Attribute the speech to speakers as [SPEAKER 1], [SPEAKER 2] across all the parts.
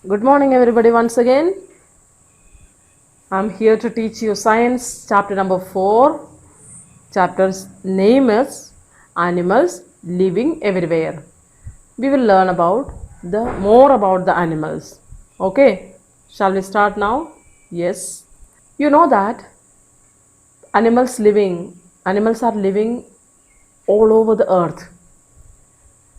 [SPEAKER 1] Good morning, everybody, once again. I'm here to teach you science, chapter number 4. Chapter's name is Animals Living Everywhere. We will learn about the more about the animals. Okay, shall we start now? Yes. You know that animals are living all over the earth.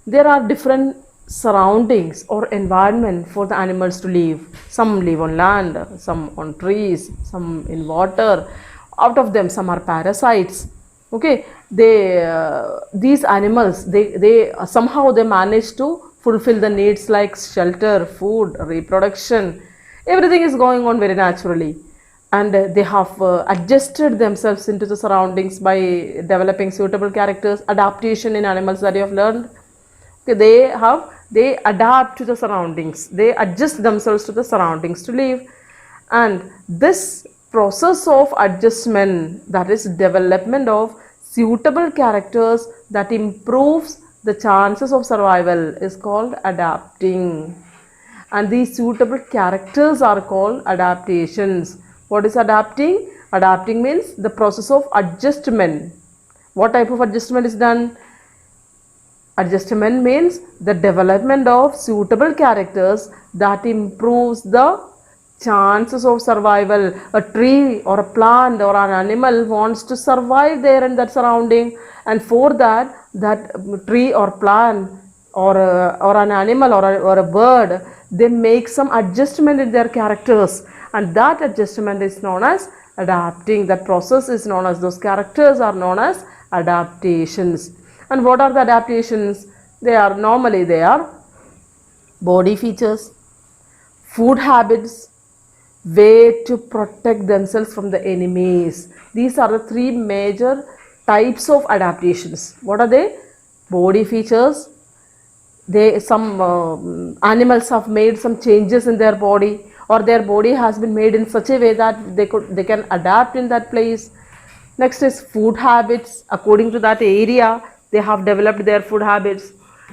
[SPEAKER 1] There are different surroundings or environment for the animals to live. Some live on land, some on trees, some in water. Out of them, some are parasites. Okay, these animals they somehow they manage to fulfill the needs like shelter, food, reproduction. Everything is going on very naturally, and they have adjusted themselves into the surroundings by developing suitable characters. Adaptation in animals that you have learned. Okay, they adapt to the surroundings, they adjust themselves to the surroundings to live. And this process of adjustment, that is development of suitable characters that improves the chances of survival, is called adapting. And these suitable characters are called adaptations. What is adapting? Adapting means the process of adjustment. What type of adjustment is done? Adjustment means the development of suitable characters that improves the chances of survival. A tree or a plant or an animal wants to survive there in that surrounding, and for that, that tree or plant or an animal or a bird, they make some adjustment in their characters, and that adjustment is known as adapting. That process is known as, those characters are known as adaptations. And what are the adaptations? They are body features, food habits, way to protect themselves from the enemies. These are the three major types of adaptations. What are they? Body features. Some animals have made some changes in their body, or their body has been made in such a way that they can adapt in that place. Next is food habits. According to that area, they have developed their food habits.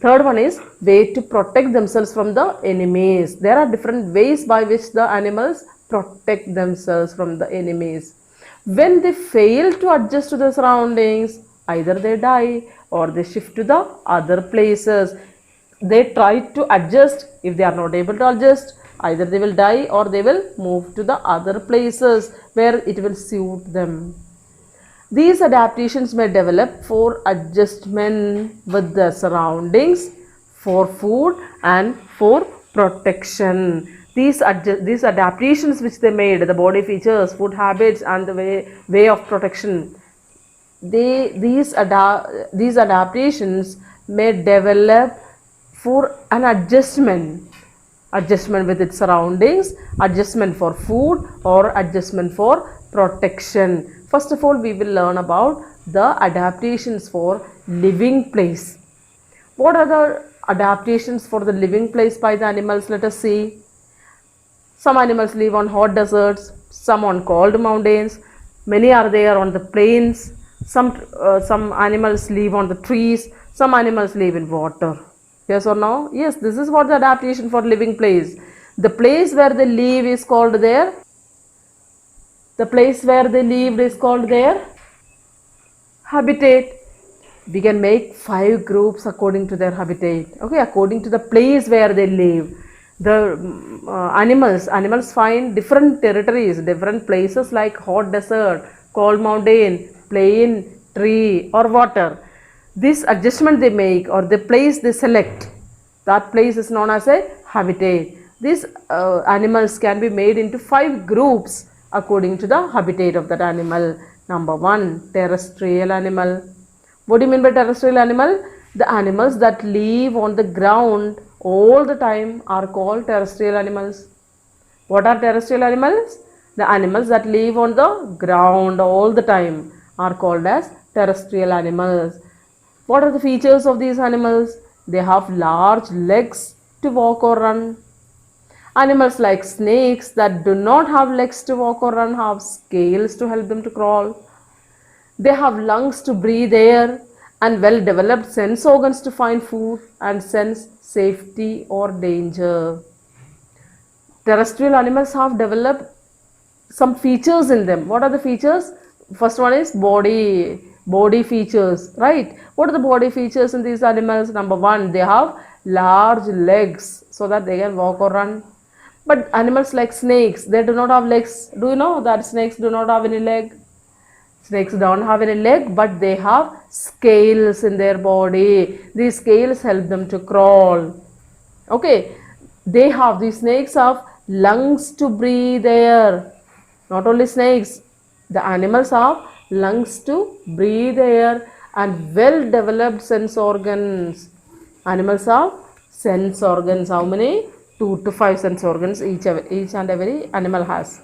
[SPEAKER 1] Third one is way to protect themselves from the enemies. There are different ways by which the animals protect themselves from the enemies. When they fail to adjust to the surroundings, either they die or they shift to the other places. They try to adjust. If they are not able to adjust, either they will die or they will move to the other places where it will suit them. These adaptations may develop for adjustment with the surroundings, for food, and for protection. These adaptations which they made, the body features, food habits, and the way of protection, these adaptations may develop for an adjustment with its surroundings, adjustment for food, or adjustment for protection. First of all, we will learn about the adaptations for living place. What are the adaptations for the living place by the animals? Let us see. Some animals live on hot deserts, some on cold mountains, many are there on the plains. Some animals live on the trees, some animals live in water. Yes or no? Yes, this is what the adaptation for living place. The place where they live is called their habitat. We can make 5 groups according to their habitat. Okay, according to the place where they live. The animals find different territories, different places like hot desert, cold mountain, plain, tree, or water. This adjustment they make, or the place they select, that place is known as a habitat. These animals can be made into 5 groups according to the habitat of that animal. Number 1, terrestrial animal. What do you mean by terrestrial animal? The animals that live on the ground all the time are called terrestrial animals. What are terrestrial animals? The animals that live on the ground all the time are called as terrestrial animals. What are the features of these animals? They have large legs to walk or run. Animals like snakes that do not have legs to walk or run have scales to help them to crawl. They have lungs to breathe air and well developed sense organs to find food and sense safety or danger. Terrestrial animals have developed some features in them. What are the features? First one is body features, right? What are the body features in these animals? Number one, they have large legs so that they can walk or run. But animals like snakes, they do not have legs. Do you know that snakes do not have any leg? Snakes don't have any leg, but they have scales in their body. These scales help them to crawl. Okay, these snakes have lungs to breathe air. Not only snakes, the animals have lungs to breathe air and well developed sense organs. Animals have sense organs. How many? 2 to 5 sense organs each and every animal has.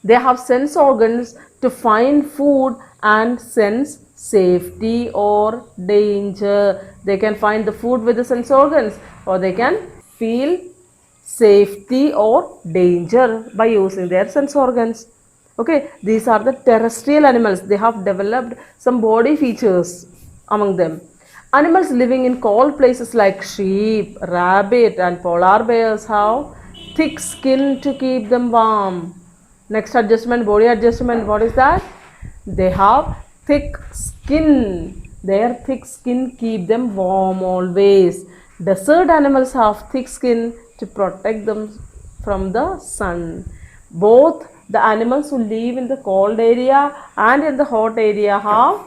[SPEAKER 1] They have sense organs to find food and sense safety or danger. They can find the food with the sense organs, or they can feel safety or danger by using their sense organs. Okay, these are the terrestrial animals. They have developed some body features among them. Animals living in cold places like sheep, rabbit, and polar bears have thick skin to keep them warm. Next adjustment, body adjustment. What is that? They have thick skin. Their thick skin keep them warm always. Desert animals have thick skin to protect them from the sun. Both the animals who live in the cold area and in the hot area have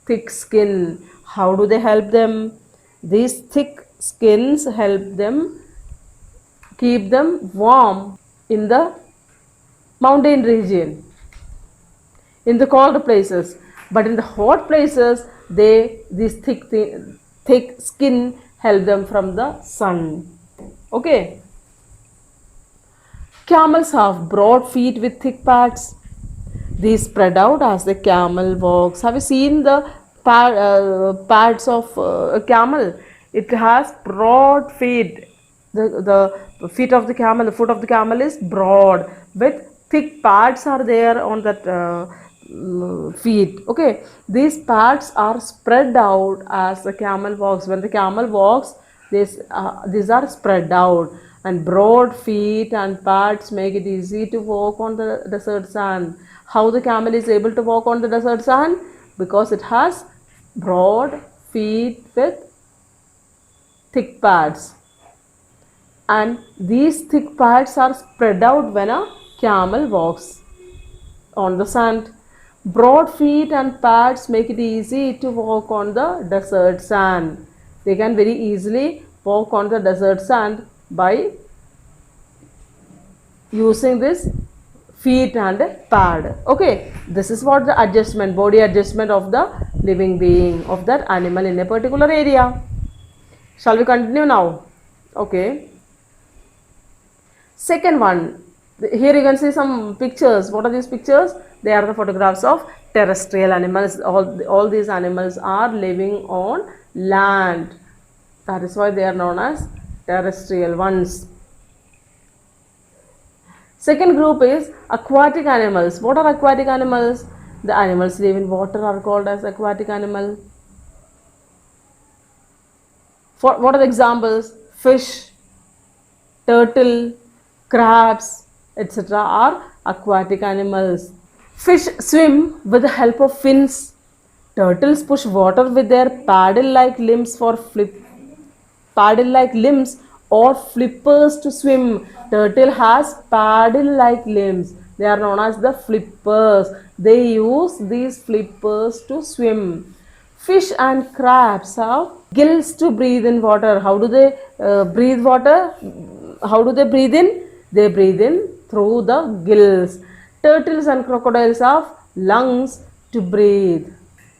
[SPEAKER 1] thick skin. How do they help them? These thick skins help them keep them warm in the mountain region, in the cold places. But in the hot places, this thick skin help them from the sun. Okay. Camels have broad feet with thick pads. These spread out as the camel walks. Have you seen the pads of a camel? It has broad feet. The feet of the camel, the foot of the camel is broad with thick pads are there on that feet. Okay, these pads are spread out as the camel walks. When the camel walks, these are spread out, and broad feet and pads make it easy to walk on the desert sand. How the camel is able to walk on the desert sand? Because it has broad feet with thick pads, and these thick pads are spread out when a camel walks on the sand. Broad feet and pads make it easy to walk on the desert sand. They can very easily walk on the desert sand by using this feet and pad. Okay, this is what the adjustment, body adjustment of the living being, of that animal in a particular area. Shall we continue now? Okay. Second one, here you can see some pictures. What are these pictures? They are the photographs of terrestrial animals. All these animals are living on land. That is why they are known as terrestrial ones. Second group is aquatic animals. What are aquatic animals? The animals live in water are called as aquatic animal. What are the examples? Fish, turtle, crabs, etc. are aquatic animals. Fish swim with the help of fins. Turtles push water with their paddle-like limbs or flippers to swim. Turtle has paddle-like limbs. They are known as the flippers. They use these flippers to swim. Fish and crabs have gills to breathe in water. How do they breathe water? How do they breathe in? They breathe in through the gills. Turtles and crocodiles have lungs to breathe.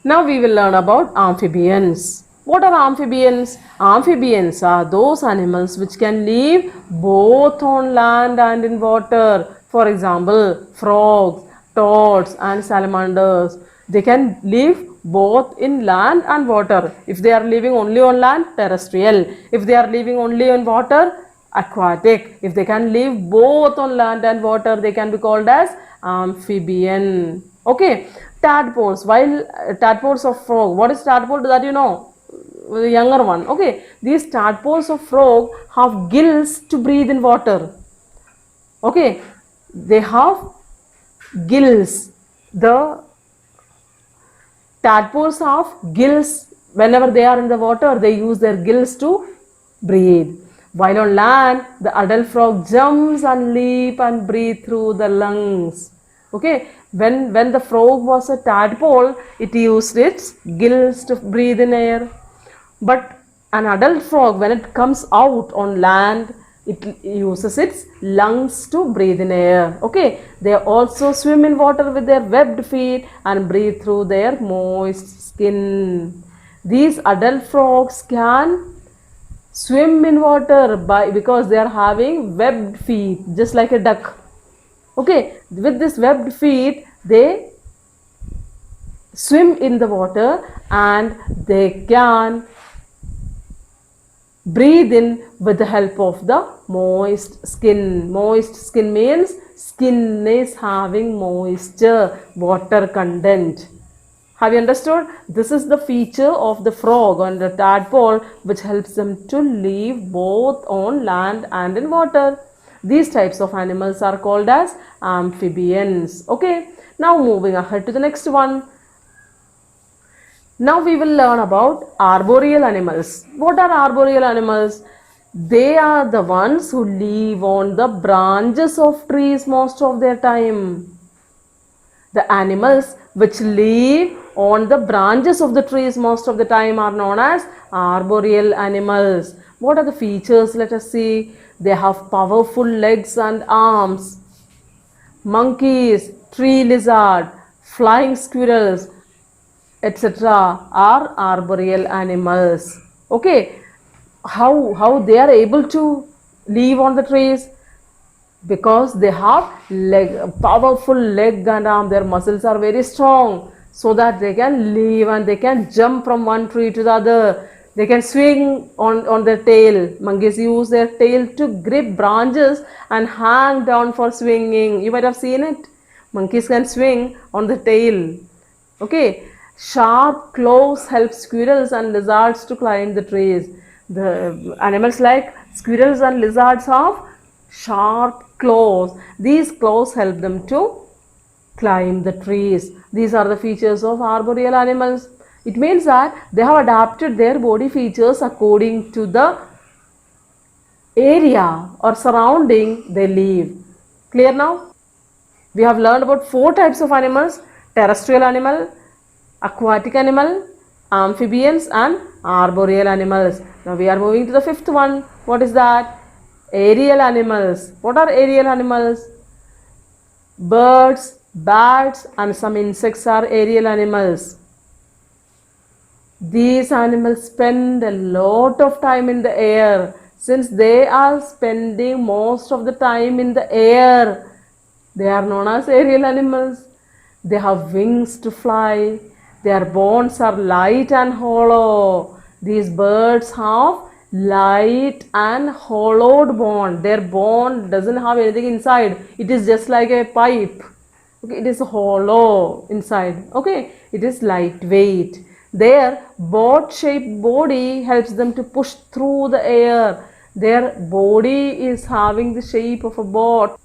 [SPEAKER 1] Now we will learn about amphibians. What are amphibians? Amphibians are those animals which can live both on land and in water. For example, frogs, toads and salamanders. They can live both in land and water. If they are living only on land, terrestrial. If they are living only on water, aquatic. If they can live both on land and water, they can be called as amphibian. Okay, tadpoles. While tadpoles of frog, what is tadpole? That you know? the younger one. Okay, these tadpoles of frog have gills to breathe in water. Okay, they have gills. The tadpoles have gills. Whenever they are in the water, they use their gills to breathe. While on land, the adult frog jumps and leap and breathe through the lungs. Okay, when the frog was a tadpole, it used its gills to breathe in air. But an adult frog, when it comes out on land, it uses its lungs to breathe in air. Okay, they also swim in water with their webbed feet and breathe through their moist skin. These adult frogs can swim in water because they are having webbed feet, just like a duck. Okay, with this webbed feet, they swim in the water and they can breathe in with the help of the moist skin. Moist skin means skin is having moisture, water content. Have you understood? This is the feature of the frog and the tadpole which helps them to live both on land and in water. These types of animals are called as amphibians. Okay, now moving ahead to the next one. Now we will learn about arboreal animals. What are arboreal animals? They are the ones who live on the branches of trees most of their time. The animals which live on the branches of the trees most of the time are known as arboreal animals. What are the features? Let us see. They have powerful legs and arms. Monkeys, tree lizard, flying squirrels, etc. are arboreal animals. Okay, how they are able to live on the trees? Because they have powerful leg and arm. Their muscles are very strong, so that they can live and they can jump from one tree to the other. They can swing on their tail. Monkeys use their tail to grip branches and hang down for swinging. You might have seen it. Monkeys can swing on the tail. Okay, sharp claws help squirrels and lizards to climb the trees. The animals like squirrels and lizards have sharp claws. These claws help them to climb the trees. These are the features of arboreal animals. It means that they have adapted their body features according to the area or surrounding they live. Clear now? We have learned about 4 types of animals: terrestrial animal, aquatic animal, amphibians and arboreal animals. Now we are moving to the 5th one. What is that? Aerial animals. What are aerial animals? Birds, bats and some insects are aerial animals. These animals spend a lot of time in the air. Since they are spending most of the time in the air, they are known as aerial animals. They have wings to fly. Their bones are light and hollow. These birds have light and hollowed bone. Their bone doesn't have anything inside. It is just like a pipe. Okay, it is hollow inside. Okay, it is lightweight. Their boat-shaped body helps them to push through the air. Their body is having the shape of a boat,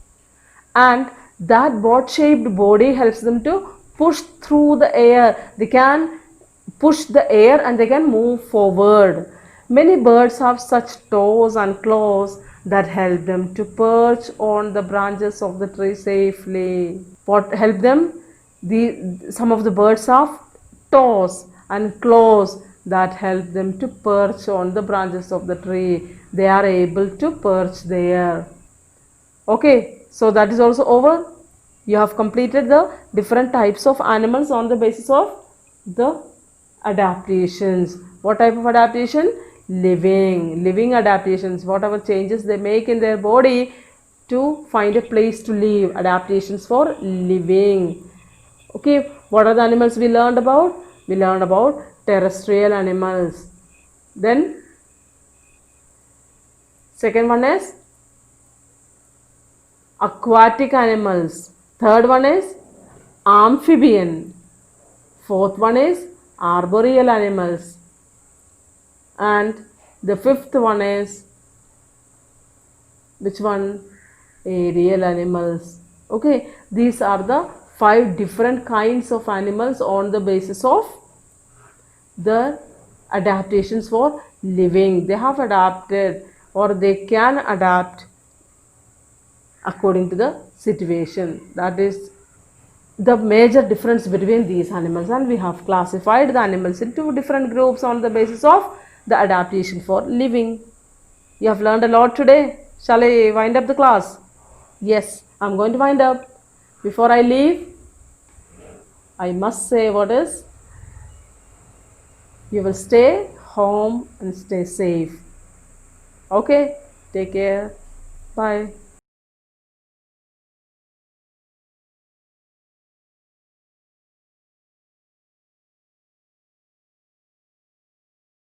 [SPEAKER 1] and that boat-shaped body helps them to push through the air. They can push the air and they can move forward. Many birds have such toes and claws that help them to perch on the branches of the tree safely. What help them? Some of the birds have toes and claws that help them to perch on the branches of the tree. They are able to perch there. Okay, so that is also over. You have completed the different types of animals on the basis of the adaptations. What type of adaptation? Living adaptations. Whatever changes they make in their body to find a place to live. Adaptations for living. Okay, what are the animals we learned about? We learned about terrestrial animals. Then second one is aquatic animals. Third one is amphibian. Fourth one is arboreal animals. And the fifth one is which one? Aerial animals. Okay, these are the five different kinds of animals on the basis of their adaptations for living. They have adapted or they can adapt according to the situation. That is the major difference between these animals, and we have classified the animals into different groups on the basis of the adaptation for living. You have learned a lot today. Shall I wind up the class? Yes, I'm going to wind up. Before I leave, I must say what is, you will stay home and stay safe. Okay, take care. Bye.